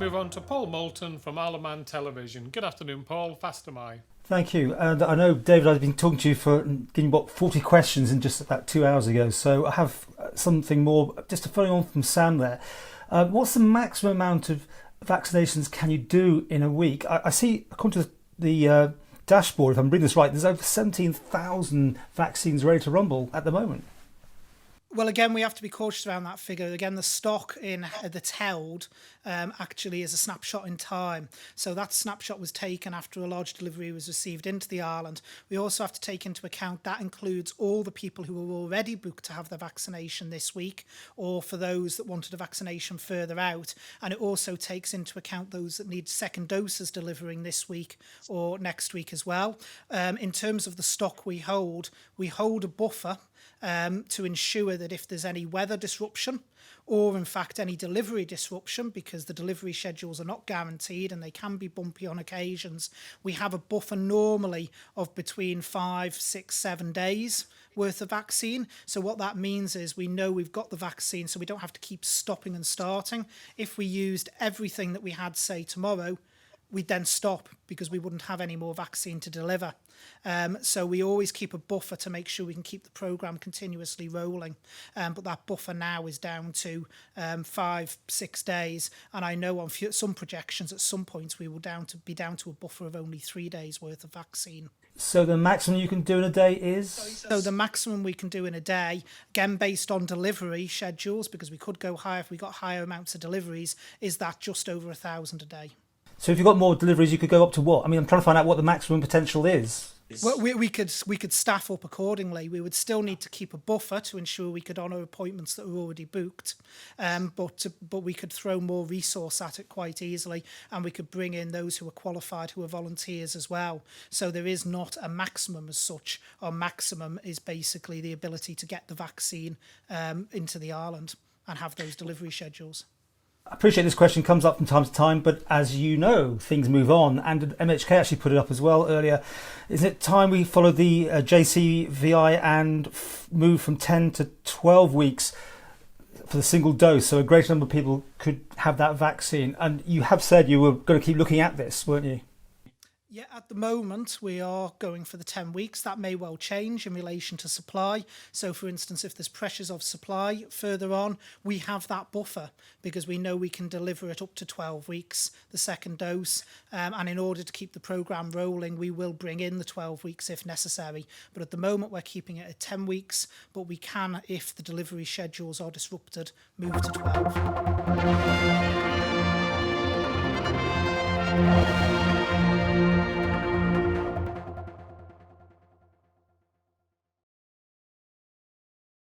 move on to Paul Moulton from Isle of Man Television. Good afternoon, Paul. Fast am I? Thank you. And I know, David, I've been talking to you for getting 40 questions in just about 2 hours ago. So I have something more, just to follow on from Sam there. What's the maximum amount of vaccinations can you do in a week? I see, according to the dashboard, if I'm reading this right, there's over 17,000 vaccines ready to rumble at the moment. Well, again, we have to be cautious around that figure. Again, the stock that's held actually is a snapshot in time. So that snapshot was taken after a large delivery was received into the island. We also have to take into account that includes all the people who were already booked to have their vaccination this week, or for those that wanted a vaccination further out. And it also takes into account those that need second doses delivering this week or next week as well. In terms of the stock we hold a buffer to ensure that if there's any weather disruption or in fact any delivery disruption, because the delivery schedules are not guaranteed and they can be bumpy on occasions, we have a buffer normally of between 5, 6, 7 days worth of vaccine. So what that means is we know we've got the vaccine, so we don't have to keep stopping and starting. If we used everything that we had, say, tomorrow, we'd then stop because we wouldn't have any more vaccine to deliver. So we always keep a buffer to make sure we can keep the programme continuously rolling. But that buffer now is down to 5, 6 days. And I know on some projections at some points we will be down to a buffer of only 3 days worth of vaccine. So the maximum you can do in a day is? So the maximum we can do in a day, again based on delivery schedules, because we could go higher if we got higher amounts of deliveries, is that just over 1,000 a day. So if you've got more deliveries, you could go up to what? I mean, I'm trying to find out what the maximum potential is. Well, we could staff up accordingly. We would still need to keep a buffer to ensure we could honour appointments that were already booked, but we could throw more resource at it quite easily, and we could bring in those who are qualified, who are volunteers as well. So there is not a maximum as such. Our maximum is basically the ability to get the vaccine into the island and have those delivery schedules. I appreciate this question comes up from time to time, but as you know, things move on, and MHK actually put it up as well earlier. Is it time we follow the JCVI and move from 10 to 12 weeks for the single dose, so a greater number of people could have that vaccine? And you have said you were going to keep looking at this, weren't you? Yeah, at the moment we are going for the 10 weeks. That may well change in relation to supply. So for instance, if there's pressures of supply further on, we have that buffer because we know we can deliver it up to 12 weeks, the second dose. And in order to keep the programme rolling, we will bring in the 12 weeks if necessary. But at the moment we're keeping it at 10 weeks, but we can, if the delivery schedules are disrupted, move to 12.